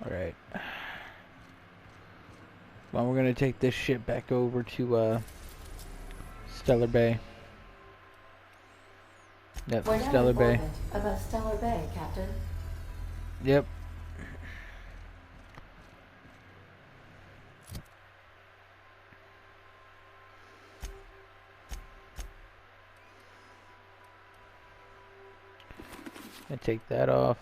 Alright. Well, we're gonna take this ship back over to Stellar Bay. Yep, We're now Stellar in Bay. orbit above Stellar Bay, Captain. Yep. I take that off.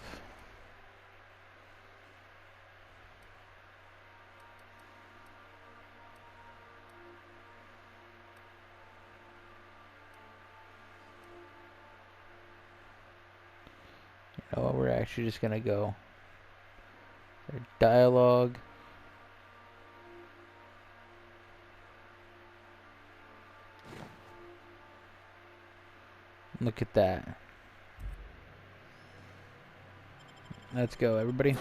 You know what, we're actually just gonna go. Dialogue. Look at that. Let's go, everybody.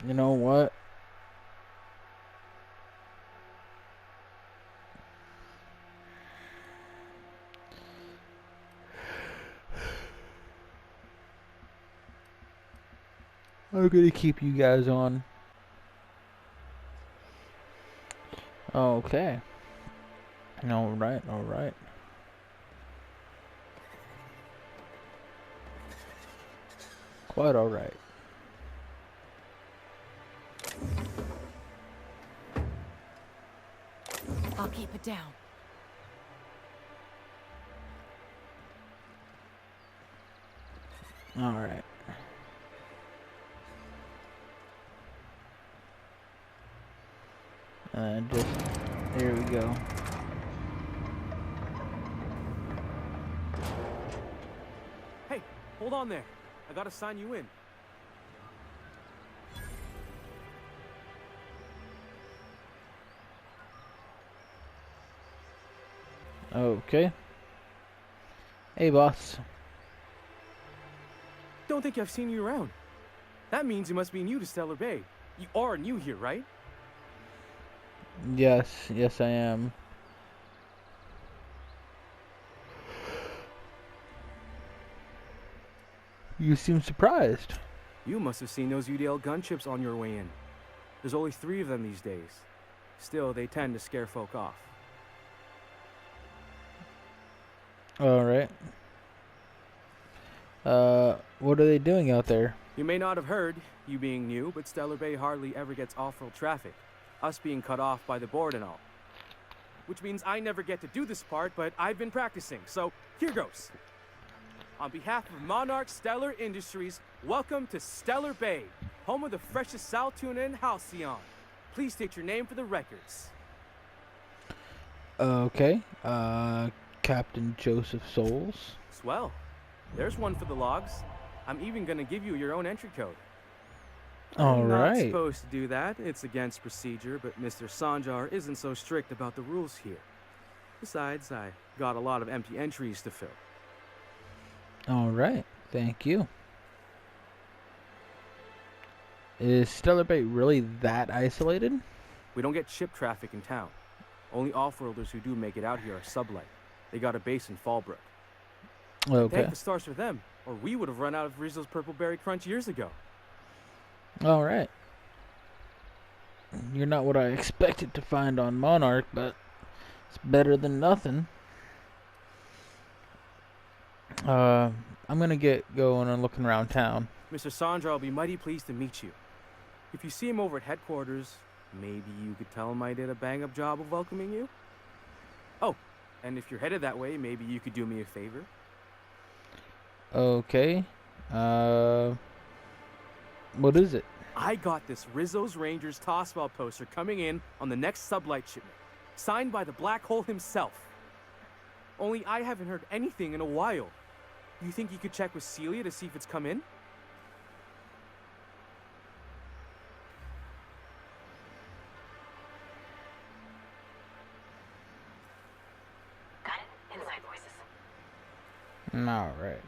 You know what? I'm gonna keep you guys on. Okay. Alright, alright. Quite alright. I'll keep it down. Alright. Just, there we go. Hey, hold on there. I gotta sign you in. Okay. Hey, boss. Don't think I've seen you around. That means you must be new to Stellar Bay. You are new here, right? Yes, yes I am. You seem surprised. You must have seen those UDL gunships on your way in. There's only 3 of them these days. Still, they tend to scare folk off. Alright. What are they doing out there? You may not have heard, you being new, but Stellar Bay hardly ever gets off-road traffic. Us being cut off by the board and all. Which means I never get to do this part, but I've been practicing, so here goes. On behalf of Monarch Stellar Industries, welcome to Stellar Bay, home of the freshest sal tuna in Halcyon. Please state your name for the records. Okay. Captain Joseph Souls. Swell. There's one for the logs. I'm even gonna give you your own entry code. I'm not Alright. supposed to do that. It's against procedure, but Mr. Sanjar isn't so strict about the rules here. Besides, I got a lot of empty entries to fill. Alright. Thank you. Is Stellar Bay really that isolated? We don't get ship traffic in town. Only off-worlders who do make it out here are sublight. They got a base in Fallbrook. Okay. Thank the stars for them, or we would have run out of Rizzo's Purple Berry Crunch years ago. Alright. You're not what I expected to find on Monarch, but it's better than nothing. I'm gonna get going and looking around town. Mr. Sandra will be mighty pleased to meet you. If you see him over at headquarters, maybe you could tell him I did a bang-up job of welcoming you? Oh, and if you're headed that way, maybe you could do me a favor? Okay. What is it? I got this Rizzo's Rangers Tosswell poster coming in on the next sublight shipment, signed by the Black Hole himself. Only I haven't heard anything in a while. You think you could check with Celia to see if it's come in? Got it? Inside voices. Alright.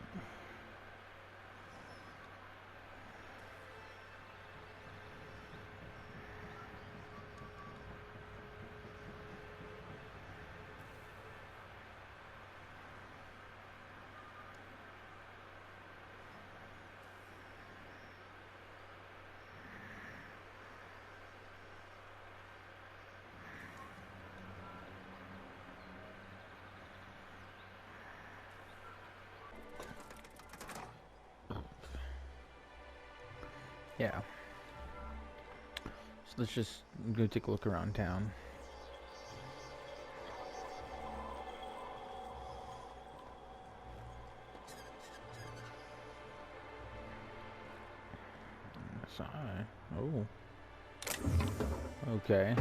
Yeah. So let's just go take a look around town. Oh. Okay.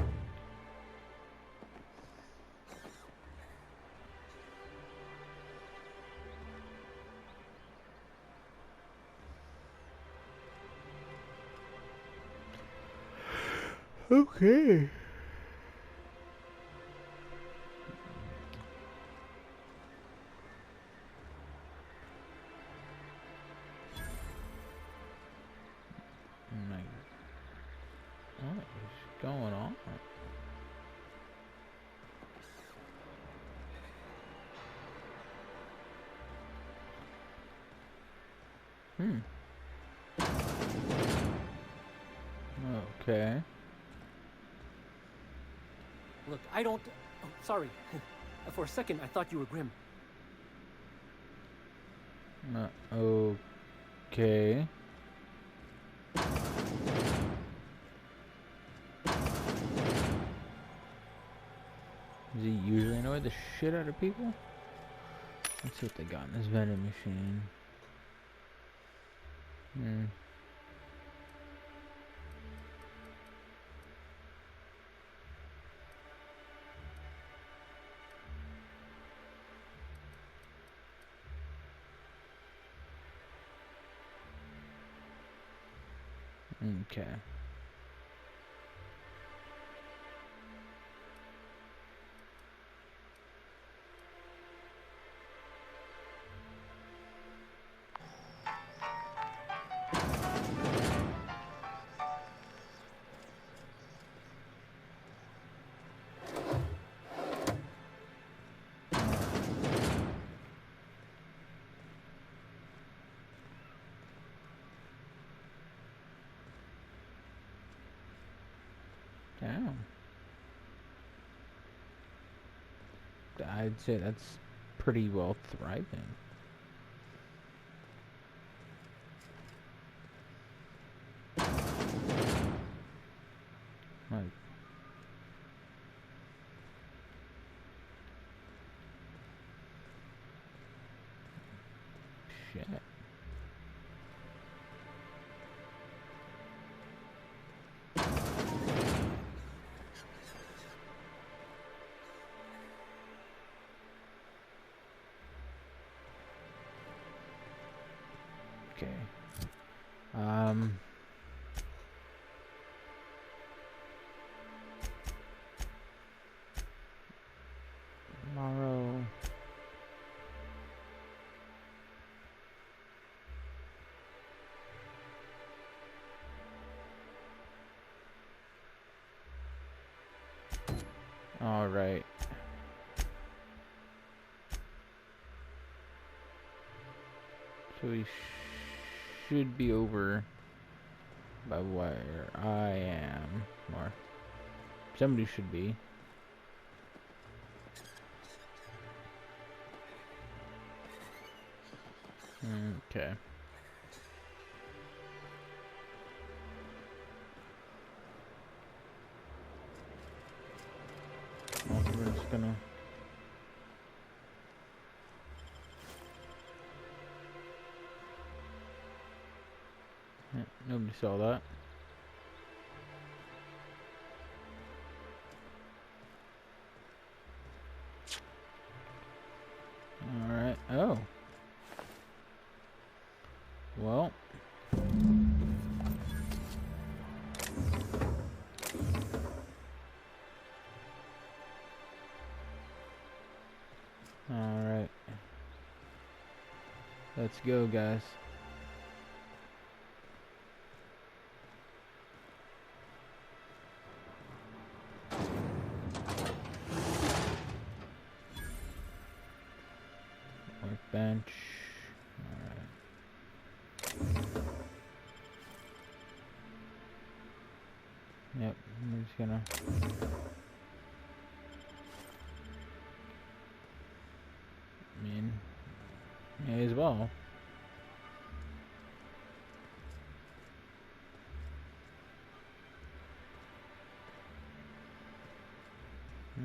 Okay. Like, what is going on? Okay. Look, I don't... Oh, sorry. For a second, I thought you were Grim. Okay. Does he usually annoy the shit out of people? Let's see what they got in this vending machine. Okay. Damn. I'd say that's pretty well thriving. Like, shit. Okay. Tomorrow. All right. So we should be over by where I am, or somebody should be. Okay. Well, we're just gonna. Yeah, nobody saw that. Alright. Oh. Well. Alright. Let's go, guys. Workbench. Alright. Yep, I'm just gonna. I mean, may as well.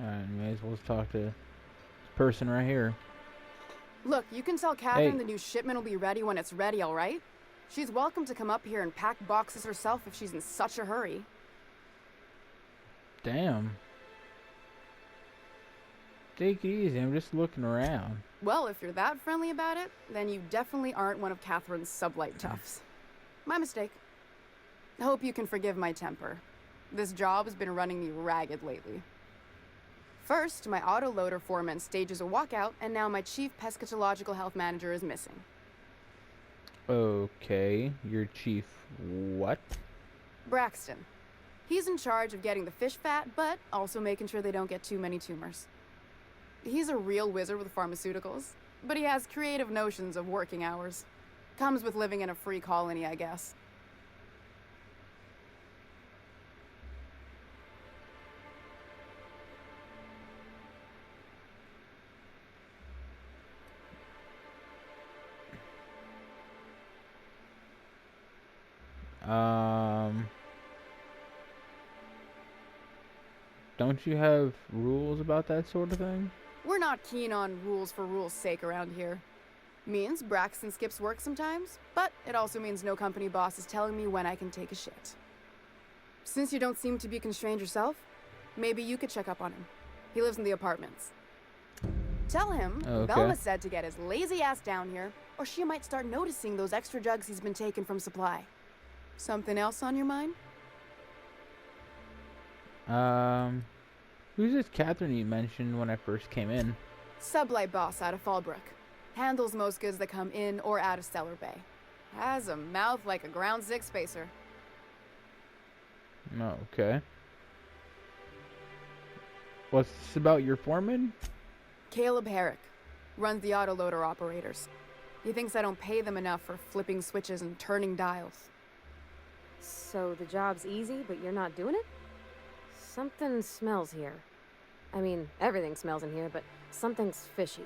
Alright, may as well talk to this person right here. Look, you can tell Catherine Hey. the new shipment will be ready when it's ready, all right? She's welcome to come up here and pack boxes herself if she's in such a hurry. Damn. Take it easy, I'm just looking around. Well, if you're that friendly about it, then you definitely aren't one of Catherine's sublight toughs. My mistake. Hope you can forgive my temper. This job has been running me ragged lately. First, my autoloader foreman stages a walkout, and now my chief pescatological health manager is missing. Okay, your chief what? Braxton. He's in charge of getting the fish fat, but also making sure they don't get too many tumors. He's a real wizard with pharmaceuticals, but he has creative notions of working hours. Comes with living in a free colony, I guess. Don't you have rules about that sort of thing? We're not keen on rules for rules' sake around here. Means Braxton skips work sometimes, but it also means no company boss is telling me when I can take a shit. Since you don't seem to be constrained yourself, maybe you could check up on him. He lives in the apartments. Tell him Okay. Velma said to get his lazy ass down here, or she might start noticing those extra jugs he's been taking from supply. Something else on your mind? Who's this Catherine you mentioned when I first came in? Sublight boss out of Fallbrook. Handles most goods that come in or out of Stellar Bay. Has a mouth like a ground six spacer. Oh, okay. What's this about your foreman? Caleb Herrick. Runs the autoloader operators. He thinks I don't pay them enough for flipping switches and turning dials. So the job's easy, but you're not doing it? Something smells here. I mean, everything smells in here, but something's fishy.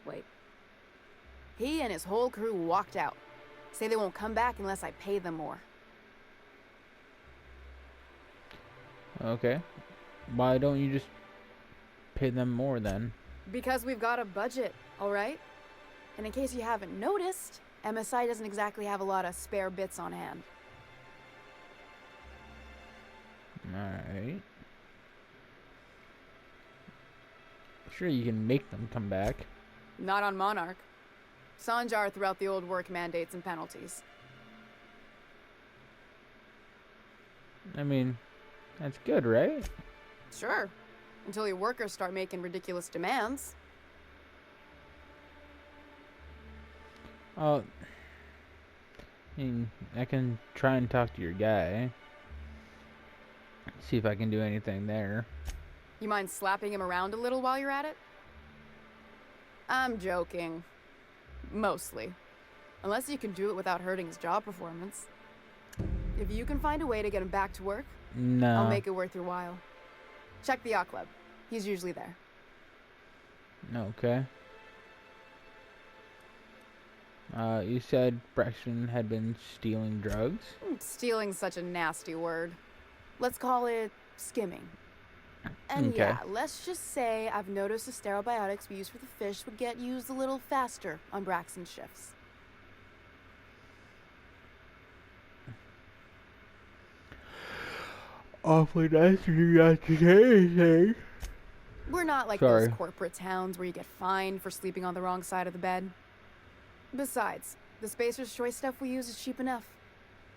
Wait. He and his whole crew walked out. Say they won't come back unless I pay them more. Okay. Why don't you just pay them more then? Because we've got a budget, all right? And in case you haven't noticed, MSI doesn't exactly have a lot of spare bits on hand. Alright. Sure, you can make them come back. Not on Monarch. Sanjar threw out the old work mandates and penalties. I mean, that's good, right? Sure. Until your workers start making ridiculous demands. I mean, I can try and talk to your guy. See if I can do anything there. You mind slapping him around a little while you're at it? I'm joking. Mostly. Unless you can do it without hurting his job performance. If you can find a way to get him back to work, No. I'll make it worth your while. Check the yacht club. He's usually there. Okay. You said Braxton had been stealing drugs? Stealing's such a nasty word. Let's call it skimming. And Okay. yeah, let's just say I've noticed the sterile biotics we use for the fish would get used a little faster on Braxton's shifts. Awfully nice of you not to say anything. We're not like Sorry. those corporate towns where you get fined for sleeping on the wrong side of the bed. Besides, the Spacer's Choice stuff we use is cheap enough.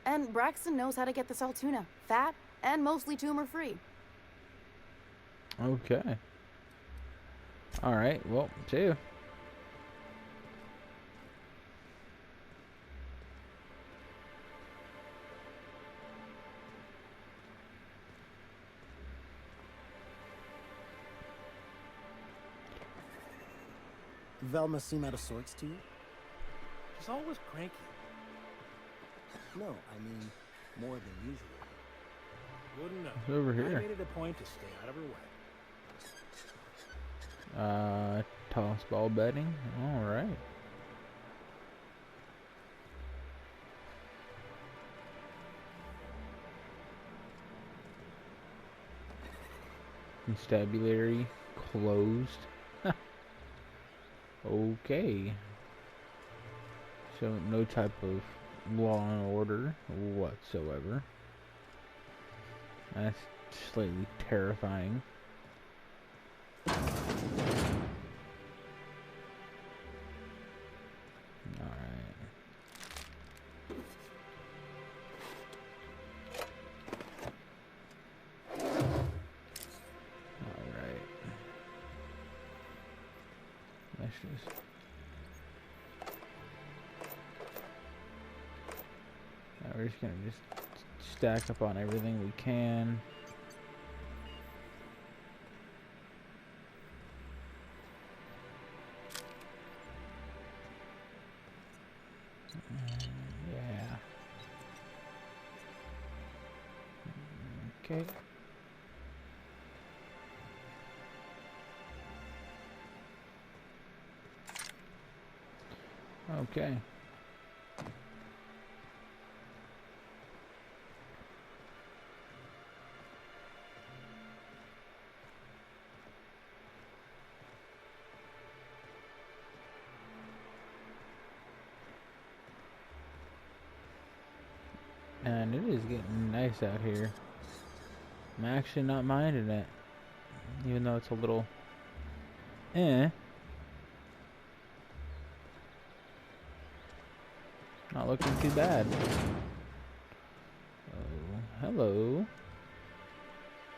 And Braxton knows how to get this all tuna, fat and mostly tumor-free. Okay. Alright, well, see you. Velma seem out of sorts to you? She's always cranky. No, I mean, more than usual. Wouldn't know. It's over I here. made it a point to stay out of her way. Toss ball betting. Alright. Constabulary closed. Okay. So no type of law and order whatsoever. That's slightly terrifying. Alright. Alright. Let's just... we're just gonna just stack up on everything we can. Yeah. Okay. Okay. And it is getting nice out here. I'm actually not minding it. Even though it's a little... Not looking too bad. Oh, hello.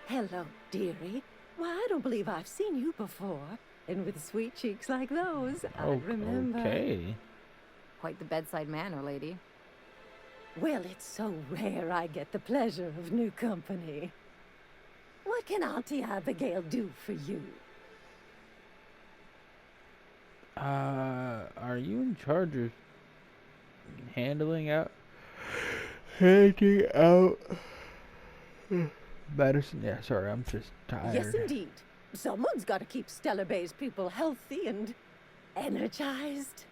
Hello, dearie. Why, I don't believe I've seen you before. And with sweet cheeks like those, I remember. Okay. Quite the bedside manner, lady. Well, it's so rare I get the pleasure of new company. What can Auntie Abigail do for you? Are you in charge of handing out medicine? Yeah, sorry, I'm just tired. Yes, indeed. Someone's got to keep Stellar Bay's people healthy and energized.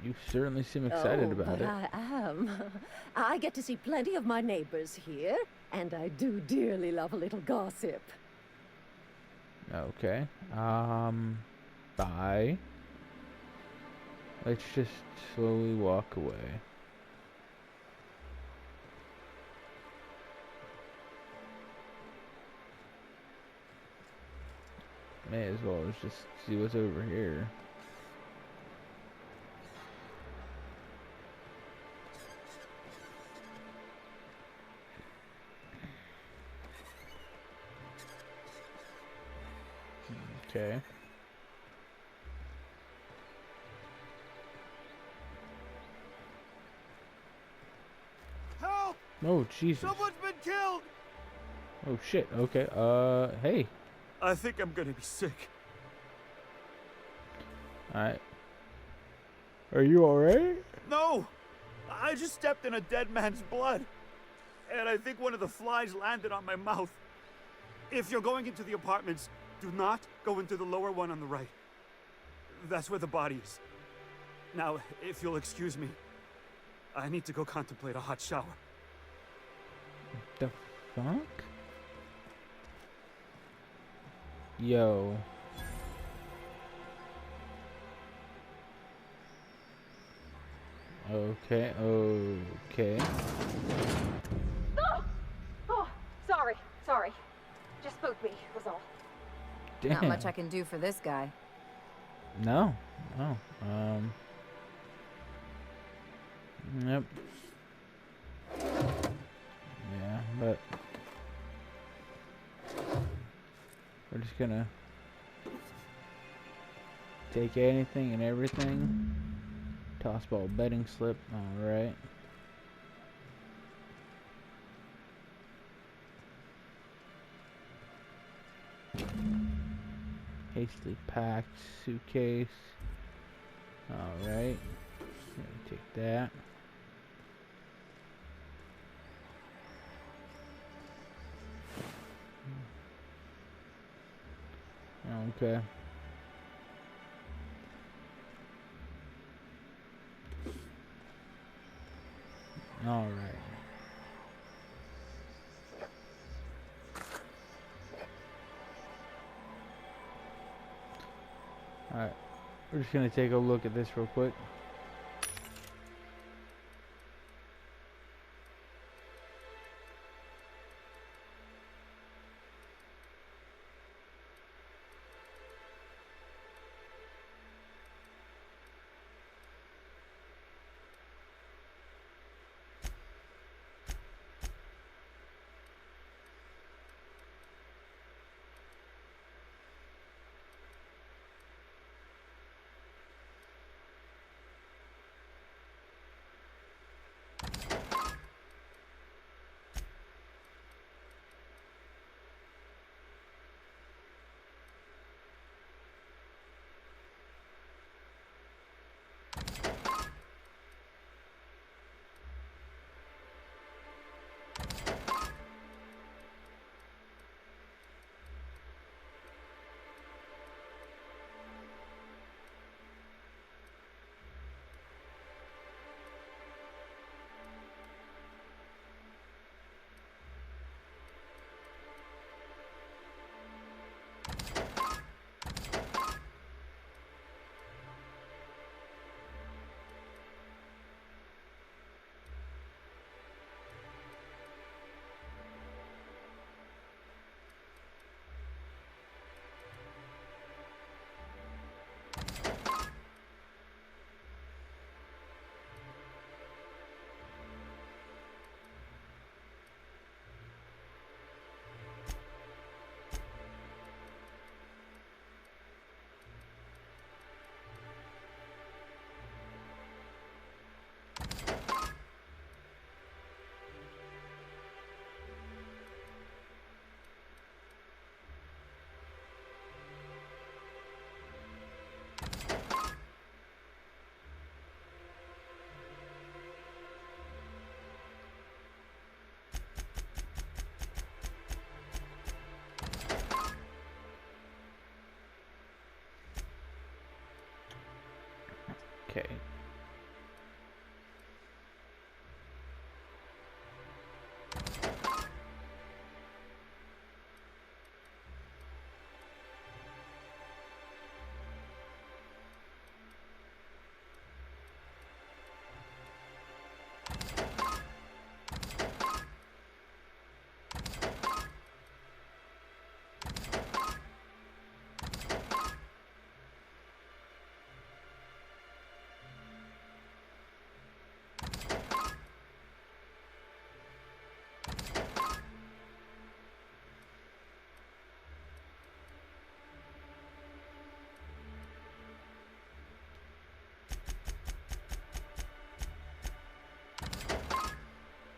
You certainly seem excited about but it. I am. I get to see plenty of my neighbors here, and I do dearly love a little gossip. Okay. Bye. Let's just slowly walk away. May as well just see what's over here. Okay. Help! Oh, Jesus. Someone's been killed! Oh, shit. Okay. Hey. I think I'm gonna be sick. Alright. Are you alright? No! I just stepped in a dead man's blood. And I think one of the flies landed on my mouth. If you're going into the apartments, do not go into the lower one on the right. That's where the body is. Now, if you'll excuse me, I need to go contemplate a hot shower. The fuck? Yo. Okay, okay. Oh! Oh, sorry. Just spooked me, was all. Damn. Not much I can do for this guy. No. Yep. Yeah, but we're just gonna take anything and everything. Toss ball betting slip. Alright. Hastily packed suitcase. Alright. Take that. Okay. Alright. We're just gonna take a look at this real quick. Okay.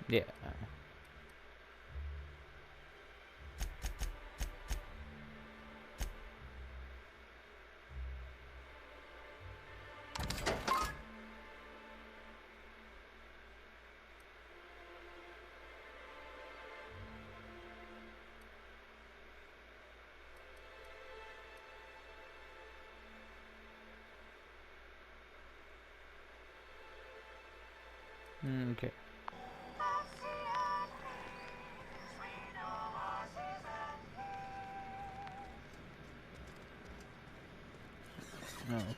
Yeah. Okay.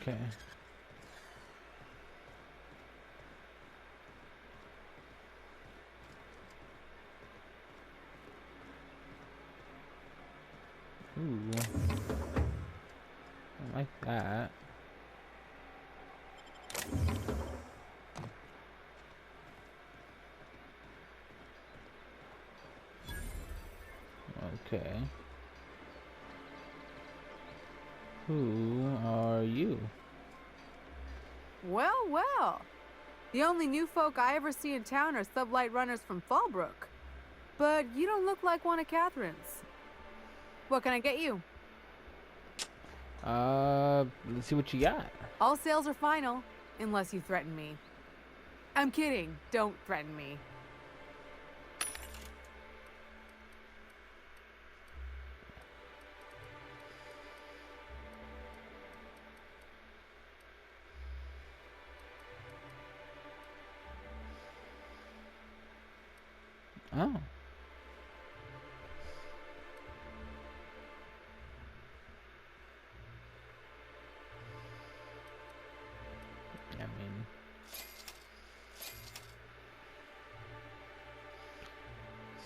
Okay. Ooh. I like that. Okay. Who are you? Well, well. The only new folk I ever see in town are sublight runners from Fallbrook. But you don't look like one of Catherine's. What can I get you? Let's see what you got. All sales are final, unless you threaten me. I'm kidding. Don't threaten me. Oh.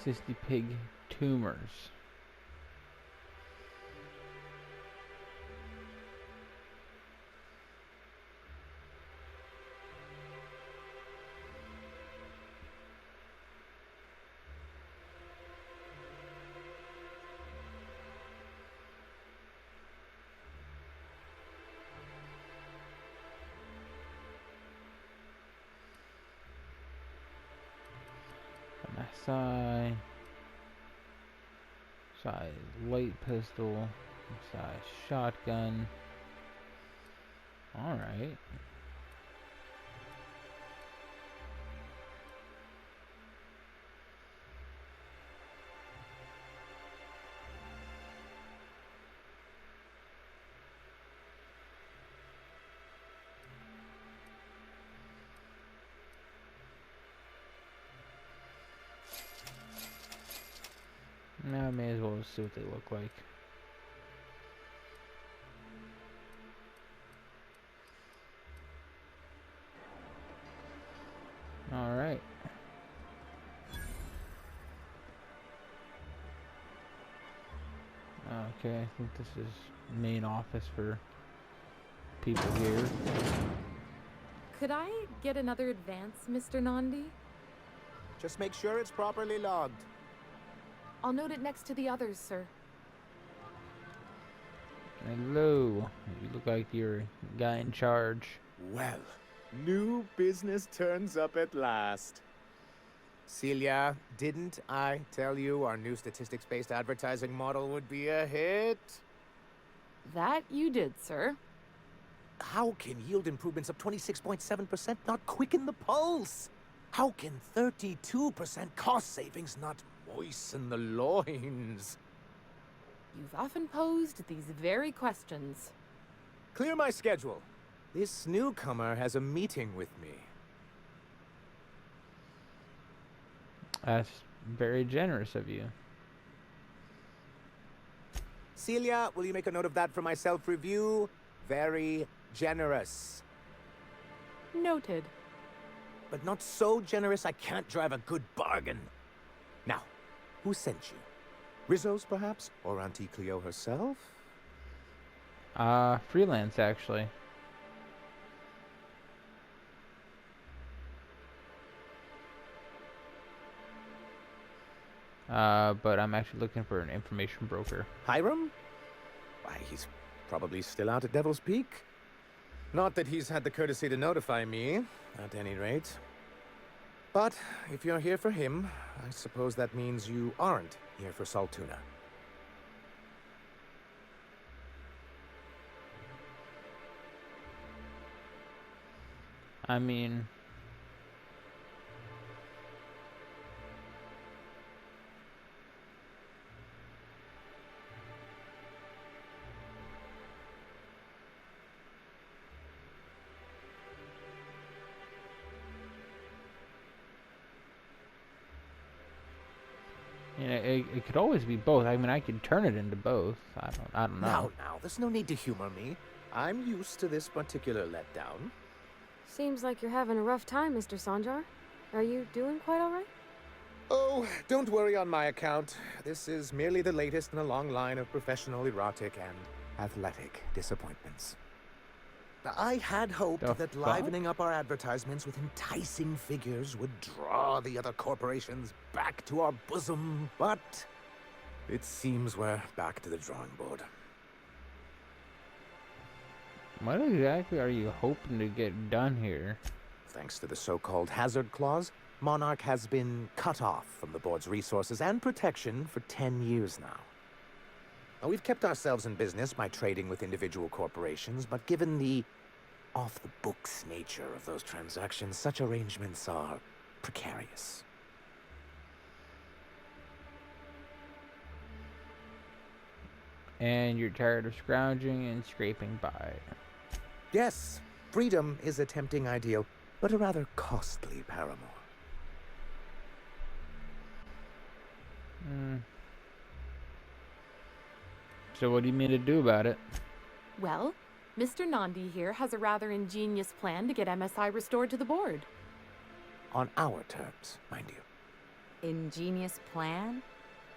Cysty pig tumors. Size light pistol, size shotgun. Alright. Now I may as well see what they look like. Alright. Okay, I think this is main office for people here. Could I get another advance, Mr. Nandi? Just make sure it's properly logged. I'll note it next to the others, sir. Hello. You look like you're a guy in charge. Well, new business turns up at last. Celia, didn't I tell you our new statistics-based advertising model would be a hit? That you did, sir. How can yield improvements of 26.7% not quicken the pulse? How can 32% cost savings not moisten the loins? You've often posed these very questions. Clear my schedule. This newcomer has a meeting with me. That's very generous of you. Celia, will you make a note of that for my self-review? Very generous. Noted. But not so generous I can't drive a good bargain. Now, who sent you? Rizzo's, perhaps? Or Auntie Cleo herself? Freelance, actually. But I'm actually looking for an information broker. Hiram? Why, he's probably still out at Devil's Peak. Not that he's had the courtesy to notify me, at any rate. But if you're here for him, I suppose that means you aren't here for Saltuna. I mean... You know, it could always be both. I mean, I could turn it into both. I don't know. Now, there's no need to humor me. I'm used to this particular letdown. Seems like you're having a rough time, Mr. Sanjar. Are you doing quite all right? Oh, don't worry on my account. This is merely the latest in a long line of professional erotic and athletic disappointments. I had hoped that livening up our advertisements with enticing figures would draw the other corporations back to our bosom, but it seems we're back to the drawing board. What exactly are you hoping to get done here? Thanks to the so-called hazard clause, Monarch has been cut off from the board's resources and protection for 10 years now. Now, we've kept ourselves in business by trading with individual corporations, but given the off-the-books nature of those transactions, such arrangements are precarious. And you're tired of scrounging and scraping by. Yes, freedom is a tempting ideal, but a rather costly paramour. So what do you mean to do about it? Well, Mr. Nandi here has a rather ingenious plan to get MSI restored to the board. On our terms, mind you. Ingenious plan?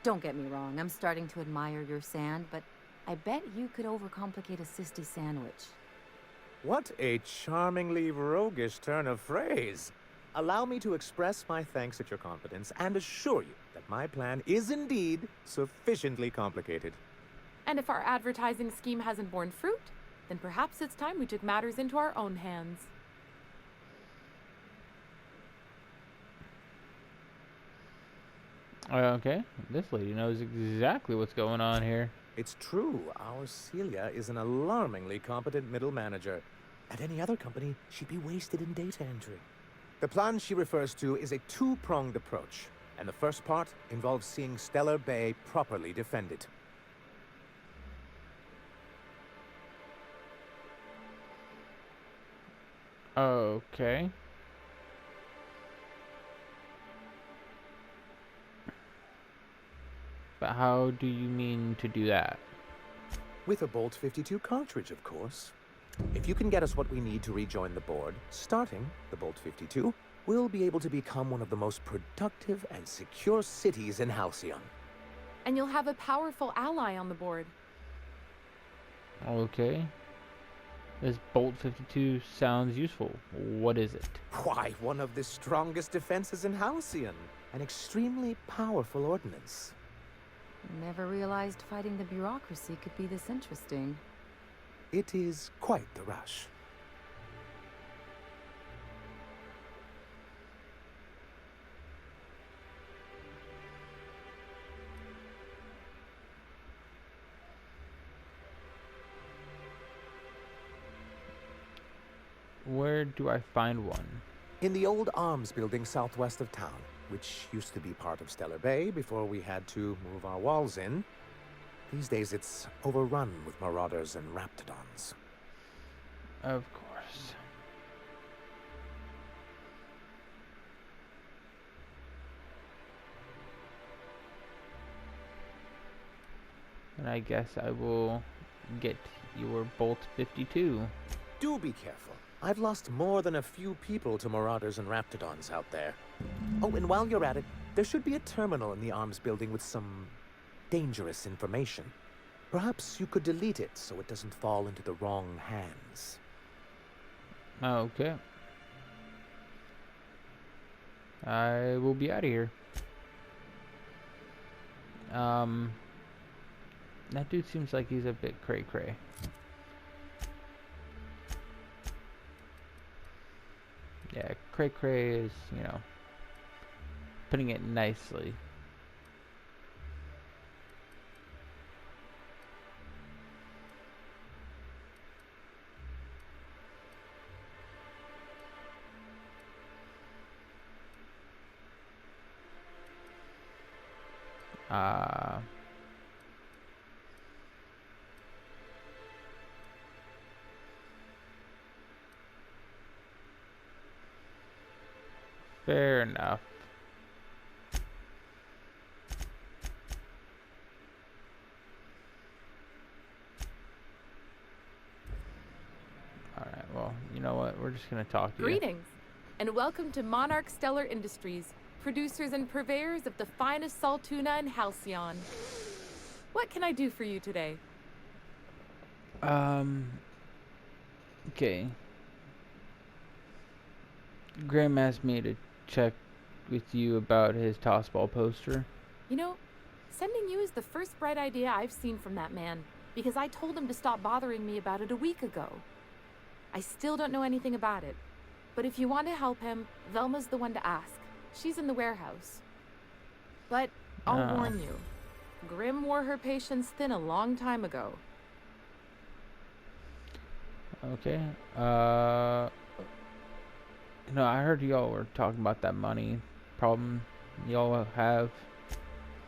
Don't get me wrong, I'm starting to admire your sand, but I bet you could overcomplicate a sisty sandwich. What a charmingly roguish turn of phrase. Allow me to express my thanks at your confidence and assure you that my plan is indeed sufficiently complicated. And if our advertising scheme hasn't borne fruit, then perhaps it's time we took matters into our own hands. Okay, this lady knows exactly what's going on here. It's true, our Celia is an alarmingly competent middle manager. At any other company, she'd be wasted in data entry. The plan she refers to is a two-pronged approach, and the first part involves seeing Stellar Bay properly defended. Okay. But how do you mean to do that? With a Bolt 52 cartridge, of course. If you can get us what we need to rejoin the board, starting the Bolt 52, we'll be able to become one of the most productive and secure cities in Halcyon. And you'll have a powerful ally on the board. Okay. This Bolt 52 sounds useful. What is it? Why, one of the strongest defenses in Halcyon. An extremely powerful ordnance. Never realized fighting the bureaucracy could be this interesting. It is quite the rush. Where do I find one? In the old arms building southwest of town, which used to be part of Stellar Bay before we had to move our walls in. These days it's overrun with marauders and raptidons. Of course. And I guess I will get your Bolt 52. Do be careful. I've lost more than a few people to marauders and raptidons out there. Oh, and while you're at it, there should be a terminal in the arms building with some dangerous information. Perhaps you could delete it so it doesn't fall into the wrong hands. Okay. I will be out of here. That dude seems like he's a bit cray-cray. Yeah, cray-cray is, you know, putting it nicely. Fair enough. Alright, well, you know what? We're just gonna talk to you. Greetings, and welcome to Monarch Stellar Industries, producers and purveyors of the finest salt tuna in Halcyon. What can I do for you today? Okay. Graham asked me to check with you about his tossball poster. You know, sending you is the first bright idea I've seen from that man, because I told him to stop bothering me about it a week ago. I still don't know anything about it, but if you want to help him, Velma's the one to ask. She's in the warehouse. But I'll warn you, Grim wore her patience thin a long time ago. Okay. No, I heard y'all were talking about that money problem y'all have.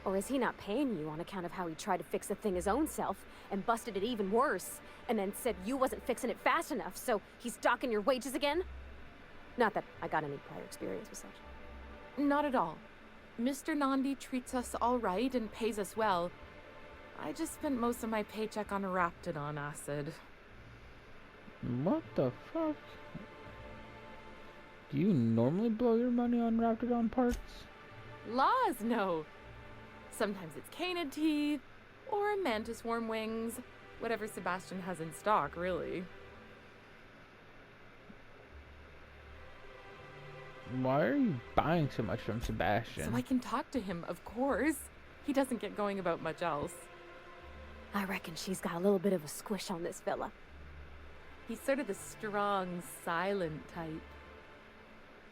Or is he not paying you on account of how he tried to fix the thing his own self and busted it even worse, and then said you wasn't fixing it fast enough, so he's docking your wages again? Not that I got any prior experience with such. Not at all. Mr. Nandi treats us all right and pays us well. I just spent most of my paycheck on raptidon acid. What the fuck? Do you normally blow your money on Raptidon parts? Laws, no. Sometimes it's canid teeth, or mantis worm wings. Whatever Sebastian has in stock, really. Why are you buying so much from Sebastian? So I can talk to him, of course. He doesn't get going about much else. I reckon she's got a little bit of a squish on this fella. He's sort of the strong, silent type.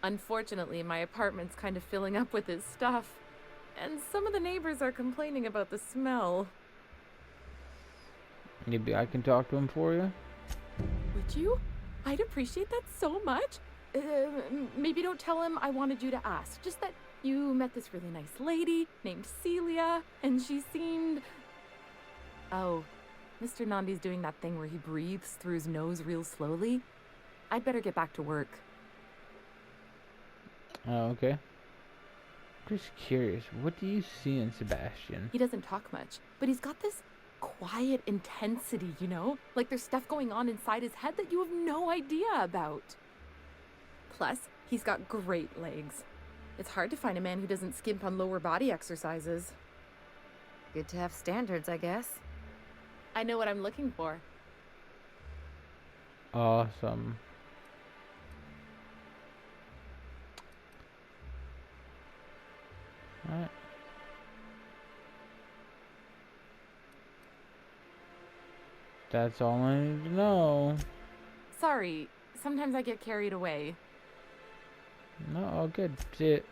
Unfortunately, my apartment's kind of filling up with his stuff, and some of the neighbors are complaining about the smell. Maybe I can talk to him for you? Would you? I'd appreciate that so much. Maybe don't tell him I wanted you to ask. Just that you met this really nice lady named Celia, and she seemed... Oh, Mr. Nandi's doing that thing where he breathes through his nose real slowly. I'd better get back to work. Oh, okay. Just curious, what do you see in Sebastian? He doesn't talk much, but he's got this quiet intensity, you know? Like there's stuff going on inside his head that you have no idea about. Plus, he's got great legs. It's hard to find a man who doesn't skimp on lower body exercises. Good to have standards, I guess. I know what I'm looking for. Awesome. Alright. That's all I need to know. Sorry, sometimes I get carried away. No, all good. See it.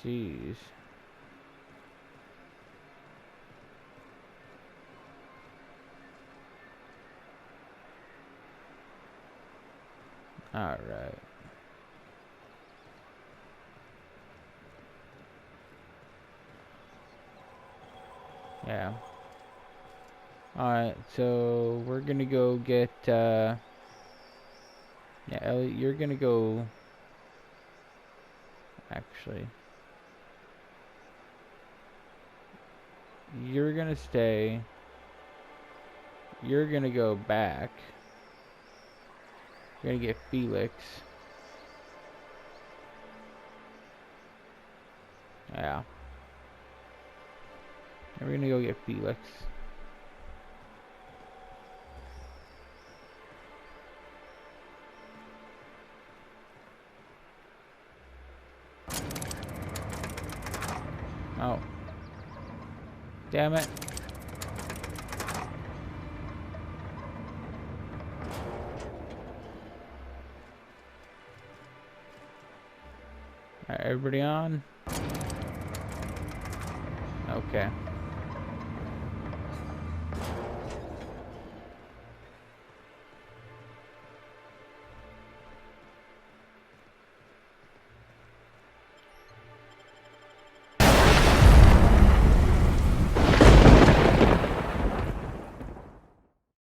Jeez. All right. Yeah. Alright, so we're gonna go get, yeah, Elliot, you're gonna go, actually, you're gonna stay, you're gonna go back, you're gonna get Felix, yeah, and we're gonna go get Felix. Oh. Damn it. Alright, everybody on? Okay.